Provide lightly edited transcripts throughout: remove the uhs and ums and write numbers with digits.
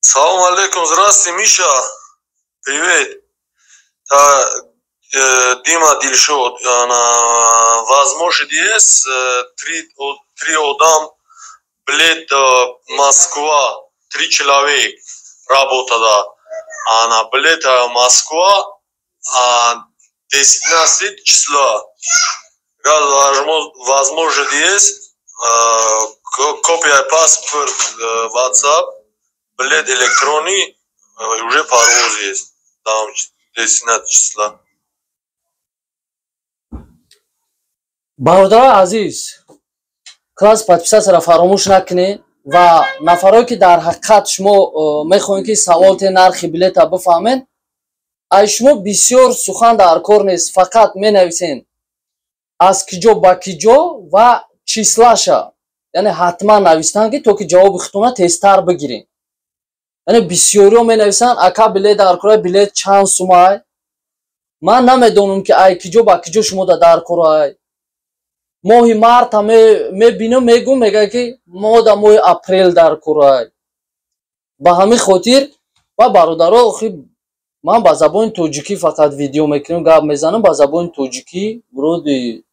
Салам алейкум, здравствуйте, Миша. Привет. Дима Дильшот. Возможно, есть три одам, блядь, Москва, 3 человека работала. Она, блядь, Москва, 19 числа. Возможно, есть копия паспорт, WhatsApp, блядь, электронный, уже паровоз есть. Там 19 числа. бародари азиз, класс подписаться фаромӯш накунед ва нафарои ки дар ҳақиқат шумо мехоҳед ки саволти нархи билета бифаҳмед, аз шумо бисёр сухан дар кор нест, фақат менависед аз киҷо ба киҷо ва числаша, яъне ҳатман навистан ки то ки ҷавоби худтона тезтар бигиред. яъне бисёриҳо менависанд ака билет дар кор билет чанд сумай, ман намедонам ки ай киҷо ба киҷо шумо дар кор моҳи марта мебинам мегӯм мега ки мо дар моҳи апрел дар кор. ба ҳамин хотир ва бародаро ман ба забони тоҷикӣ фақат видео мекунам, гап мезанам ба забони тоҷикӣ. буроди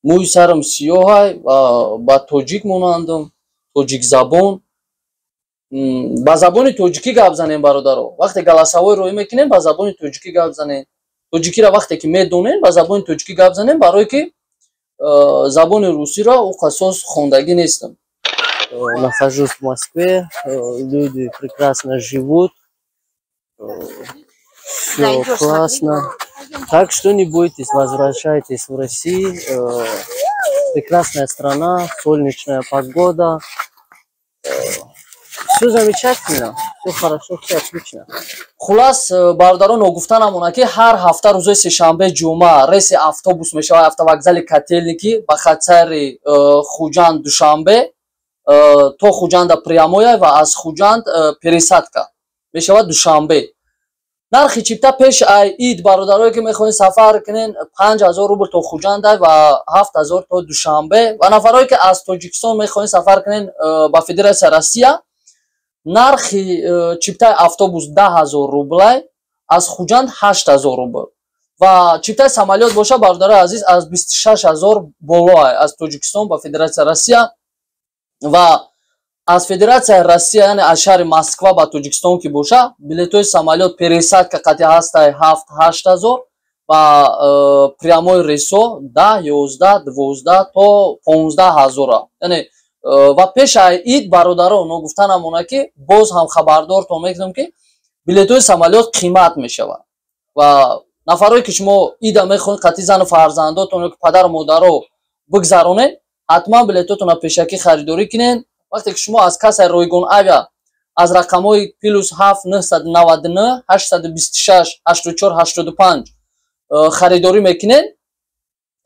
мӯи сарам сиёҳай ва ба тоҷик монандам, тоҷик забон. ба забони тоҷикӣ гап занем бародаро. вақте галасавой роҳӣ мекунем ба забони тоҷикӣ гап занем. тоҷикиро вақте ки медонем ба забони тоҷикӣ гап занем, барое ки забони русиро у қасос хондагӣ нестам. Нахожусь в Москве, люди прекрасно живут, все классно. Так что не бойтесь, возвращайтесь в Россию. Прекрасная страна, солнечная погода. Все замечательно, все хорошо, все отлично. хулас бародарон огуфтанам она ки ҳар ҳафта рӯзи сешанбе ҷумъа рейси автобус мешавад автовокзали Котельники ба хатари Хуҷанд Душанбе то Хуҷанда прямоя ва аз Хуҷанд пересадка мешавад Душанбе. нархи чипта пеш ай ид бародарое ки мехоҳед сафар кунед 5000 рубл то Хуҷанда ва 7000 то Душанбе ва нафарое ки аз Тоҷикистон мехоҳед сафар кунед ба Федератсияи Россия, нархи чиптаи автобус 10000 рублай, аз Хуҷанд 8000 рубл ва чиптаи самолёт боша бародари азиз аз 26000 болоай аз Тоҷикистон ба Федератсияи Россия ва аз Федератсияи Россия, яъне аз шаҳри Москва ба Тоҷикистон ки боша билетои самолёт пересадка қатъи ҳастай 7-8000 ва прямои рейсо 10, 11, 12 то 15000. яъне ва пеш ай ид бародарон гуфтанам она ки боз ҳам хабардортон мекунам ки билетои самолёт қимат мешавад ва нафарое ки шумо ида мехоҳед қатъи зану фарзандотон ё ки падару модаро бигзаронед, ҳатман билетотонро пешакӣ харидорӣ кунед. вақте ки шумо аз кассаи Ройгон авиа аз рақамҳои +7 999 826 84 85 харидорӣ мекунед,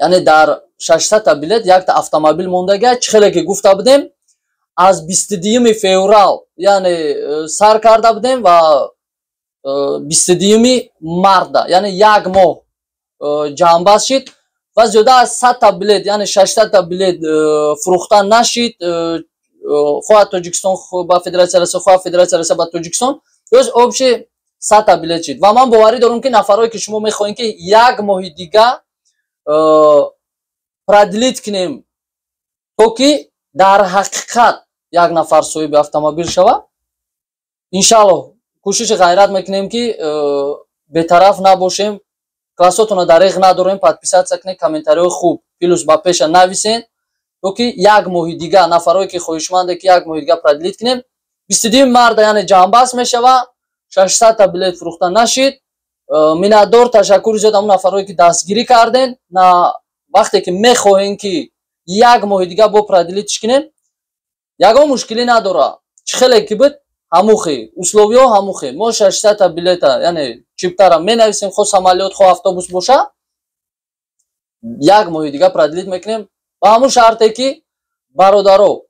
яъне дар 600 билет якта автомобил мондагиа. чихеле ки гуфта будем аз 22 феврал яъне сар карда будем ва 22 марта яъне як моҳ ҷамъбаст шид ва зиёда аз 100 билет яъне 600 билет фурӯхта нашид. хоҳад Тоҷикистон ба Федератсияи Россия, хоҳад Федератсияи Россия ба Тоҷикистон, ёс обши 100 билет шид ва ман боварӣ дорам ки нафарое ки шумо мехоҳед ки як моҳи дига продлит кунем то ки дар ҳақиқат як нафар соҳиби автомобил шавад, иншаллоҳ кӯшиши ғайрат мекунем ки бетараф набошем. классотонро дариқ надорем, подписатсия кунед, комментариҳои хуб плюс ба пеша нависед то ки як моҳи дига нафарое ки хоҳишманде ки як моҳи дига продлит кунем. 22 марта яъне ҷамъбаст мешавад, 600 билет фурӯхта нашид. миннатдор ташаккури зиёд ҳамон нафарое ки дастгирӣ карден. на вақте ки мехоҳем ки як моҳи дига бо продлитиш кунем, ягон мушкилӣ надора. чихеле ки буд ҳамухе условиҳо ҳамухе. мо 600 билета яъне чиптара менависем, хо самолёт хо автобус боша, як моҳи дига продлит мекунем ба ҳамун шарте ки бародаро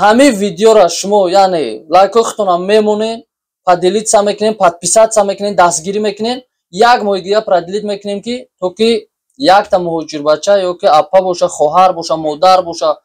ҳамин видеора шумо яъне лайкои худтонро мемонед, поделитса мекунем, подписатса мекунем, дастгирӣ мекунем, як моҳи дига продлит мекунем ки то ки якта муҳоҷирбача ё ки апа боша, хоҳар боша, модар боша,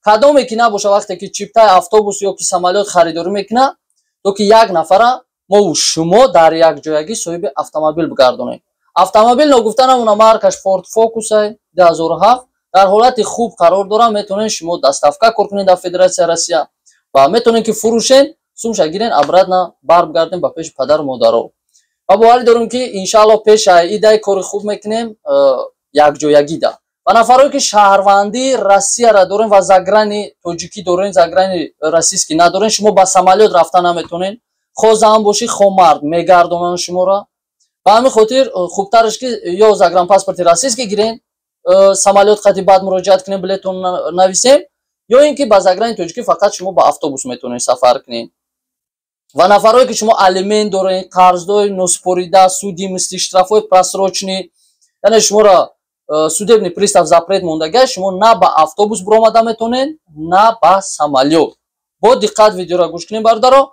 кадоме ки набоша вақте ки чиптаи автобус ё ки самолёт харидорӣ мекунад, то ки як нафара мо шумо дар якҷоягӣ соҳиби автомобил бигардонем. автомобил ногуфта намона маркаш Ford Focus 2007 дар ҳолати хуб қарор дорад, метавонед шумо доставка кор кунед дар Федератсияи Россия ва метавонед ки фурӯшен, сумша гирен, обратно барбигардем ба пеши падару модаро. ва боварӣ дорем ки иншааллоҳ пеша идаи кори хуб мекунем якҷоягида. ва нафароне ки шаҳрвандии Россияро дорем ва заграни тоҷикӣ дорем, заграни российский надорем, шумо ба самолёт рафта наметавонед, хо зан бошӣ, хо мард, мегардонанд шуморо. ба ҳамин хотир хубтараш ки ё загранпаспорти российский гирен, самолёт қати баъд муроҷиат кунем, билетон нависем, ё ин ки ба заграни тоҷикӣ фақат шумо ба автобус метавонед сафар кунед. ва нафарое ки шумо алимент доред, қарздои носпорида, суди мисли штрафои просрочни, яъне шуморо судебный пристав запрет мондагӣ, шумо на ба автобус биромада метавонед, на ба самолёт. бо диққат видеоро гӯш кунед бародаро.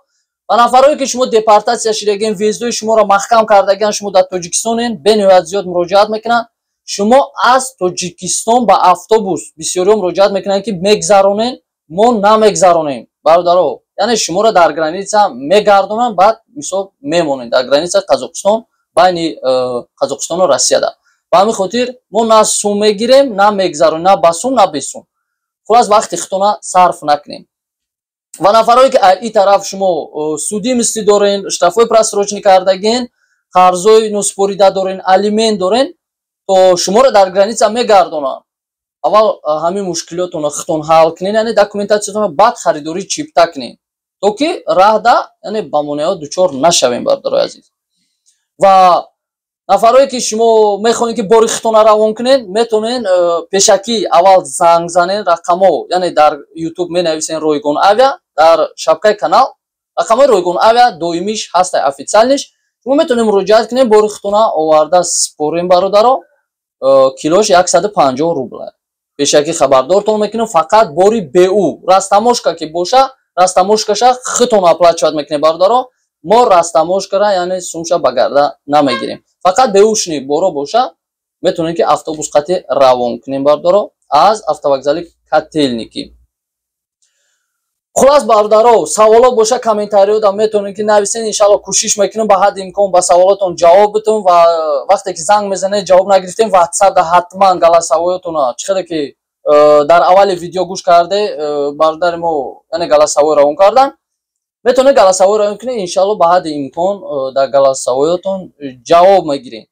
ва нафарое ки шумо депортатсия шидаген, визои шуморо маҳкам кардагиан, шумо дар тоҷикистонен, бениҳоят зиёд муроҷиат мекунанд. шумо аз тоҷикистон ба автобус бисёриҳо муроҷиат мекунанд ки мегзаронен, мо намегзаронем бародаро. яъне шуморо дар граница мегардонанд, баъд мисол мемонед дар границаи Қазоқистон, байни Қазоқистону Россияда. ба ҳамин хотир мо на сум мегирем, на мегзаронем, на ба сум, на бе сум. хулас вақти худтона сарф накунем. ва нафарое ки ин тараф шумо суди мисли дорен, штрафои просрочни кардаген, қарзои носпорида дорен, алимент дорен, то шуморо дар граница мегардонанд. аввал ҳамин мушкилотонро худтон ҳал кунед, яъне документатсиятонро баъд харидори чипта кунед, то ки раҳда яъне ба монеаҳо дучор нашавем бародарои азиз. ва нафарое ки шумо мехоҳед ки бори худтонро равон кунед, метавонед пешакӣ аввал занг занед, рақамҳо, яъне дар YouTube менависен Ройгон Авиа, дар шапкаи канал рақамҳои Ройгон Авиа доимиш ҳаст, официалниш, шумо метавонед муроҷиат кунед, бори худтона оварда спорем бародаро, килош 150 рубл. пешакӣ хабардортон мекунем, фақат бори БУ растамошка ки боша, растамошкаша худтон оплачиват мекунед бародаро. мо растамошкара яъне сумша ба гарда намегирем, фақат БУшни боро боша, метавонем ки автобус қати равон кунем бародаро аз автовокзали Котельники. хулас бародаро, саволот боша комментариёда метавонем ки нависен, иншаллоҳ кӯшиш мекунем ба ҳадди имкон ба саволотон ҷавоб битум. ва вақте ки занг мезанед ҷавоб нагирифтем, ватсапда ҳатман галасавоётона чихеле ки дар аввали видео гӯш карде, бародари мо яъне галасавой равон кардан, метавонед галасавой равон кунед, иншаллоҳ ба ҳадди имкон дар галасавоётон ҷавоб мегирем.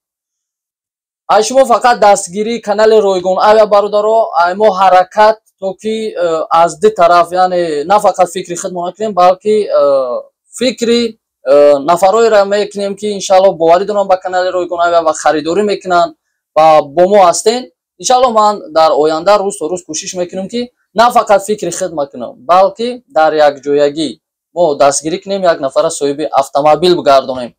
ай шумо фақат дастгирии канали Ройгон Авиа бародаро, ай мо ҳаракат то ки аз ду тараф, яъне на фақат фикри худмон накунем, балки фикри нафароеро мекунем ки иншаллоҳ боварӣ дорам ба канали Ройгон Авиа ва харидорӣ мекунанд ва бо мо ҳастен. иншаллоҳ ман дар оянда рӯз то рӯз кӯшиш мекунем ки на фақат фикри худ мекунем, балки дар якҷоягӣ мо дастгирӣ кунем, як нафара соҳиби автомобил бигардонем.